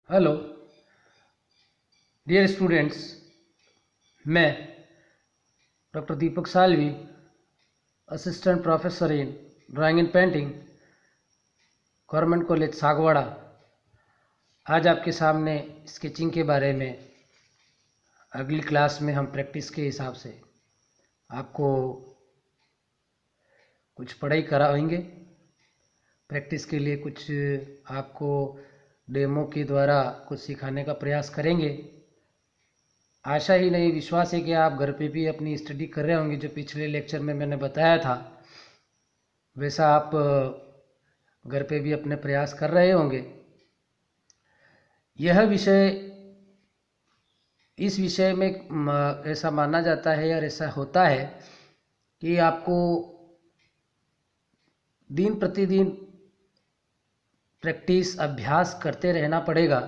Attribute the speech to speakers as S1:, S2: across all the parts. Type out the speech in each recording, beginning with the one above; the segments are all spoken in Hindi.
S1: Hello dear students. मैं doctor Deepak Salvi, assistant professor in drawing and painting, government college Sagwara, आज आपके सामने स्केचिंग के बारे में अगली क्लास में हम प्रैक्टिस के हिसाब से आपको कुछ पढ़ाई कराएंगे। प्रैक्टिस के लिए कुछ आपको डेमो के द्वारा कुछ सिखाने का प्रयास करेंगे। आशा ही नहीं, विश्वास है कि आप घर पे भी अपनी स्टडी कर रहे होंगे। जो पिछले लेक्चर में मैंने बताया था वैसा आप घर पे भी अपने प्रयास कर रहे होंगे। यह विषय, इस विषय में ऐसा माना जाता है या ऐसा होता है कि आपको दिन प्रतिदिन प्रैक्टिस अभ्यास करते रहना पड़ेगा,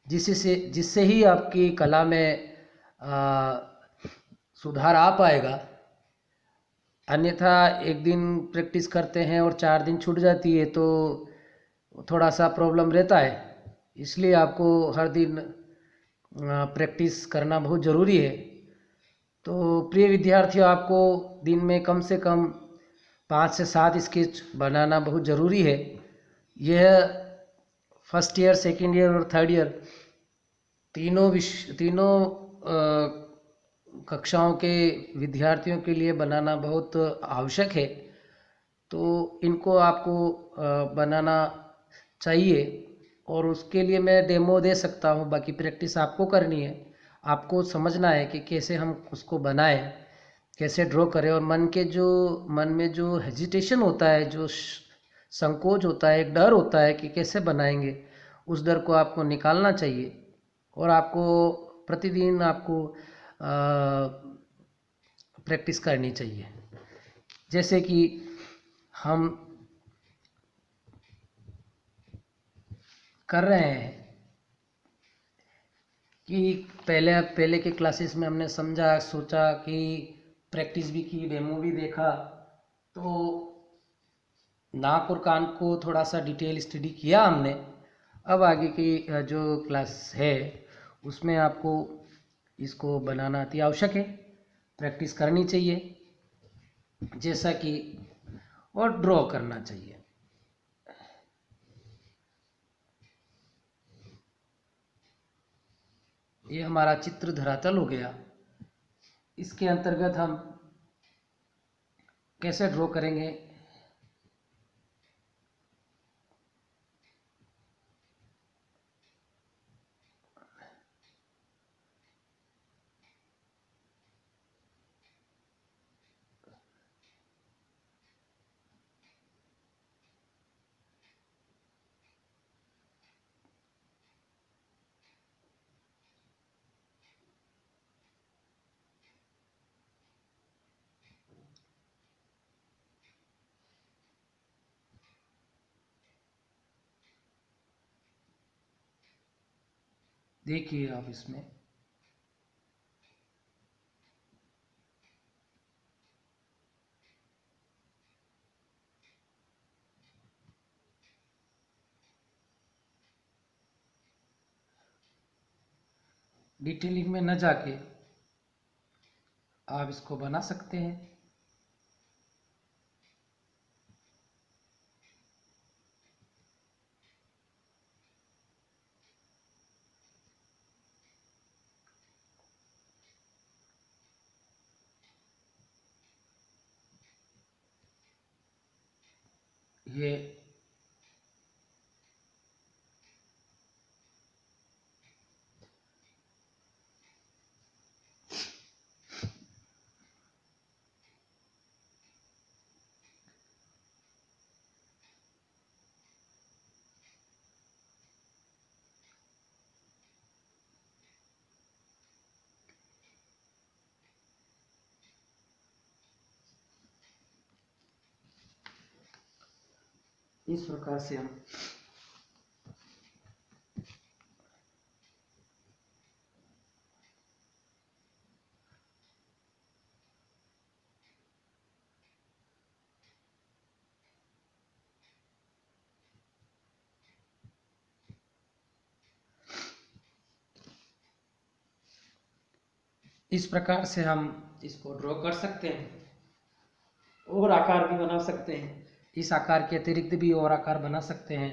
S1: जिससे ही आपकी कला में सुधार आ पाएगा। अन्यथा एक दिन प्रैक्टिस करते हैं और 4 दिन छूट जाती है तो थोड़ा सा प्रॉब्लम रहता है। इसलिए आपको हर दिन प्रैक्टिस करना बहुत ज़रूरी है। तो प्रिय विद्यार्थियों, आपको दिन में कम से कम 5 से 7 स्केच बनाना बहुत ज़रूरी है। यह फर्स्ट ईयर, सेकेंड ईयर और थर्ड ईयर तीनों कक्षाओं के विद्यार्थियों के लिए बनाना बहुत आवश्यक है। तो इनको आपको बनाना चाहिए और उसके लिए मैं डेमो दे सकता हूँ। बाकी प्रैक्टिस आपको करनी है। आपको समझना है कि कैसे हम उसको बनाएं, कैसे ड्रॉ करें। और मन में जो हेजिटेशन होता है, जो संकोच होता है, एक डर होता है कि कैसे बनाएंगे, उस डर को आपको निकालना चाहिए। और आपको प्रतिदिन आपको प्रैक्टिस करनी चाहिए। जैसे कि हम कर रहे हैं कि पहले के क्लासेस में हमने समझा, सोचा कि प्रैक्टिस भी की, डेमो भी देखा, तो नाक और कान को थोड़ा सा डिटेल स्टडी किया हमने। अब आगे की जो क्लास है उसमें आपको इसको बनाना अति आवश्यक है, प्रैक्टिस करनी चाहिए, जैसा कि और ड्रॉ करना चाहिए। ये हमारा चित्र धरातल हो गया। इसके अंतर्गत हम कैसे ड्रॉ करेंगे। देखिए आप इसमें डिटेलिंग में न जाके आप इसको बना सकते हैं। ये इस प्रकार से हम इस प्रकार से हम इसको ड्रॉ कर सकते हैं और आकार भी बना सकते हैं। इस आकार के अतिरिक्त भी और आकार बना सकते हैं।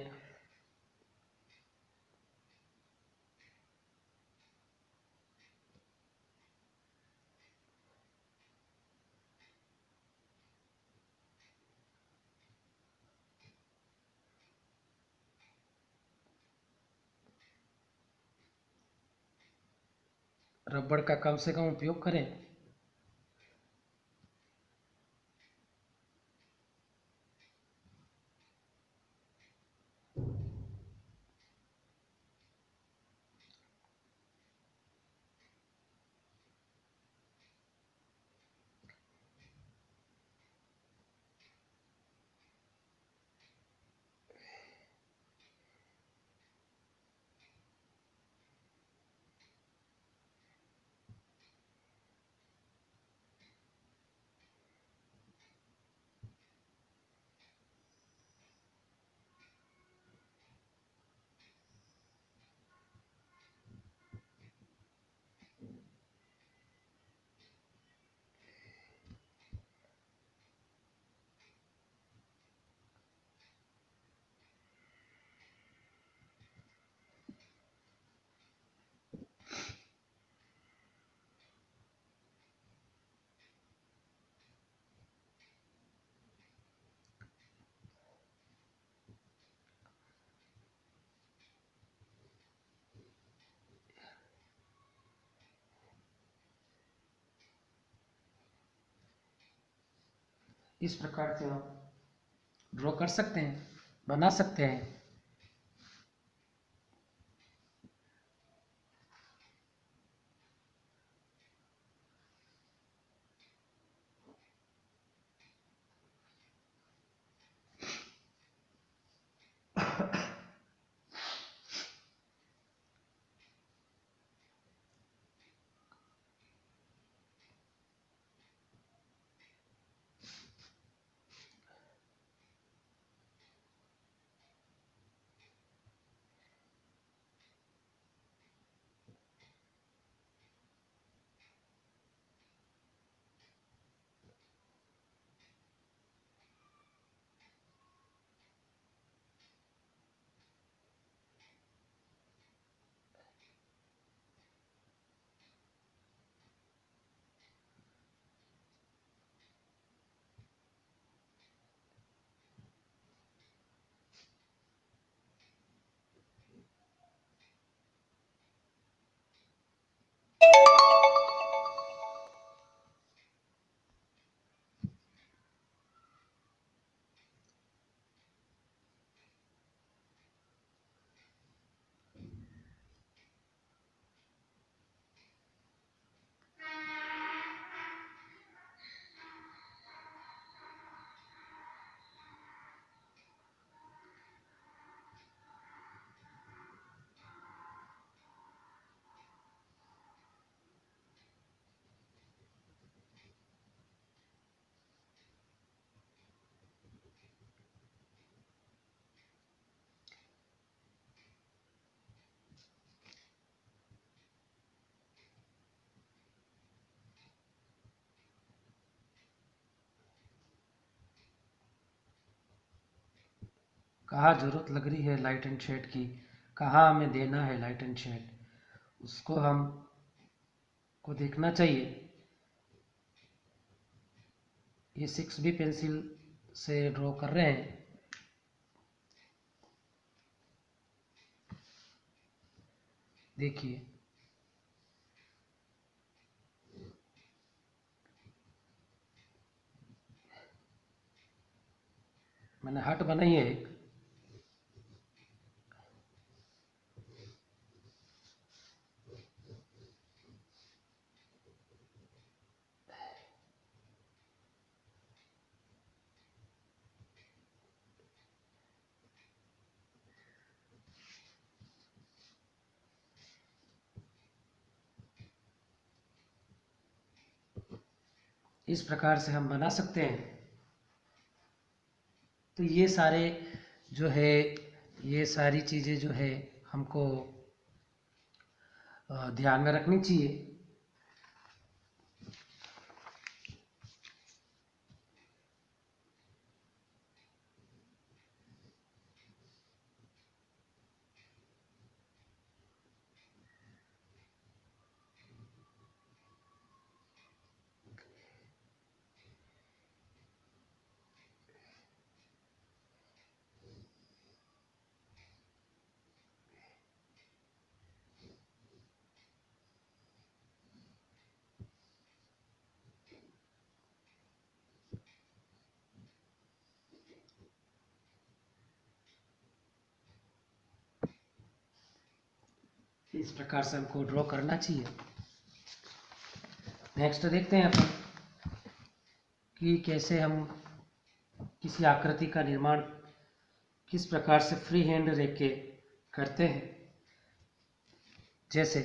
S1: रबड़ का कम से कम उपयोग करें। इस प्रकार से हम ड्रॉ कर सकते हैं, बना सकते हैं। कहाँ ज़रूरत लग रही है लाइट एंड शेड की, कहाँ हमें देना है लाइट एंड शेड, उसको हम को देखना चाहिए। ये 6B पेंसिल से ड्रॉ कर रहे हैं। देखिए, मैंने हार्ट बनाई है एक। इस प्रकार से हम बना सकते हैं। तो ये सारे जो है, ये सारी चीज़ें जो है हमको ध्यान में रखनी चाहिए। इस प्रकार से हमको ड्रॉ करना चाहिए। नेक्स्ट देखते हैं अपन कि कैसे हम किसी आकृति का निर्माण किस प्रकार से फ्री हैंड रख के करते हैं। जैसे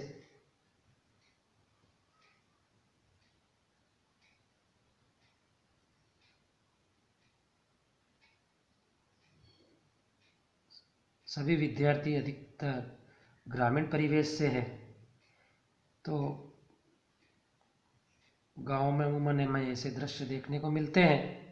S1: सभी विद्यार्थी अधिकतर ग्रामीण परिवेश से हैं, तो गांव में उमूमन हमें ऐसे दृश्य देखने को मिलते हैं।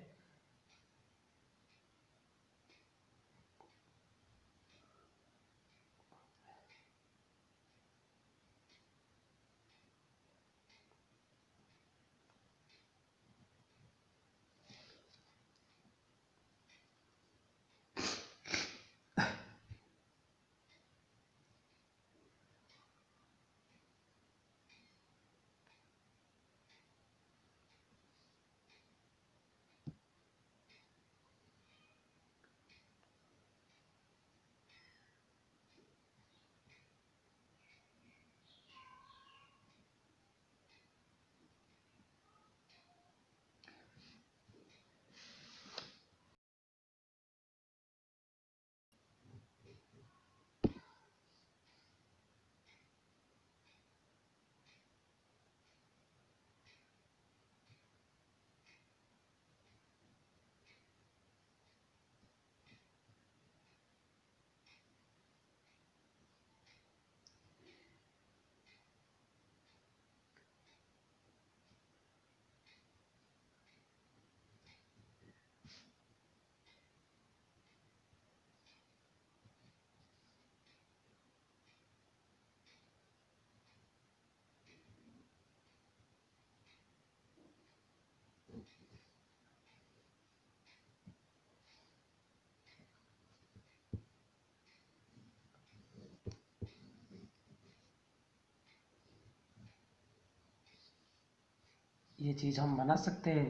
S1: ये चीज़ हम बना सकते हैं,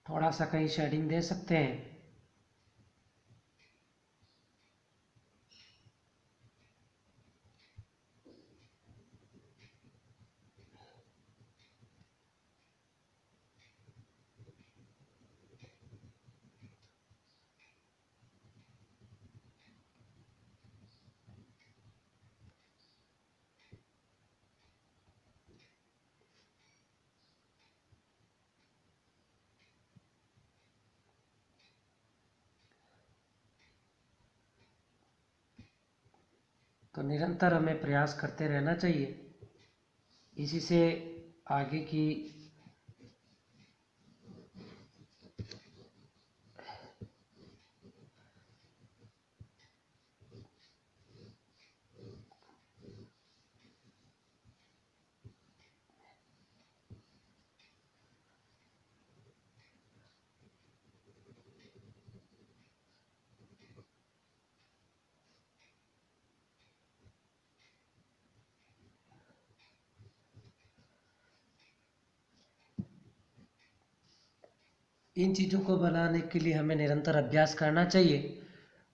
S1: थोड़ा सा कहीं शेडिंग दे सकते हैं। तो निरंतर हमें प्रयास करते रहना चाहिए, इसी से आगे की इन चीज़ों को बनाने के लिए हमें निरंतर अभ्यास करना चाहिए।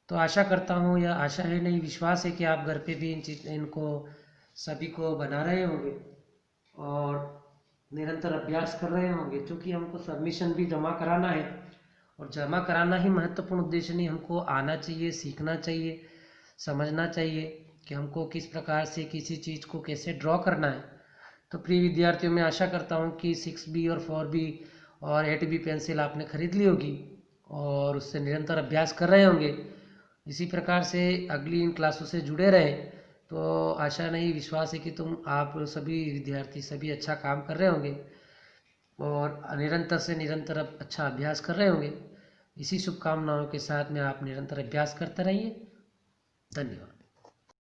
S1: तो आशा करता हूँ, या आशा है नहीं, विश्वास है कि आप घर पे भी इनको सभी को बना रहे होंगे और निरंतर अभ्यास कर रहे होंगे, क्योंकि हमको सबमिशन भी जमा कराना है। और जमा कराना ही महत्वपूर्ण उद्देश्य नहीं, हमको आना चाहिए, सीखना चाहिए, समझना चाहिए कि हमको किस प्रकार से किसी चीज़ को कैसे ड्रॉ करना है। तो प्रिय विद्यार्थियों, मैं आशा करता हूँ कि 6B और 4B और 8B पेंसिल आपने खरीद ली होगी और उससे निरंतर अभ्यास कर रहे होंगे। इसी प्रकार से अगली इन क्लासों से जुड़े रहें। तो आशा नहीं, विश्वास है कि आप सभी विद्यार्थी सभी अच्छा काम कर रहे होंगे और निरंतर से निरंतर अब अच्छा अभ्यास कर रहे होंगे। इसी शुभकामनाओं के साथ में आप निरंतर अभ्यास करते रहिए। धन्यवाद।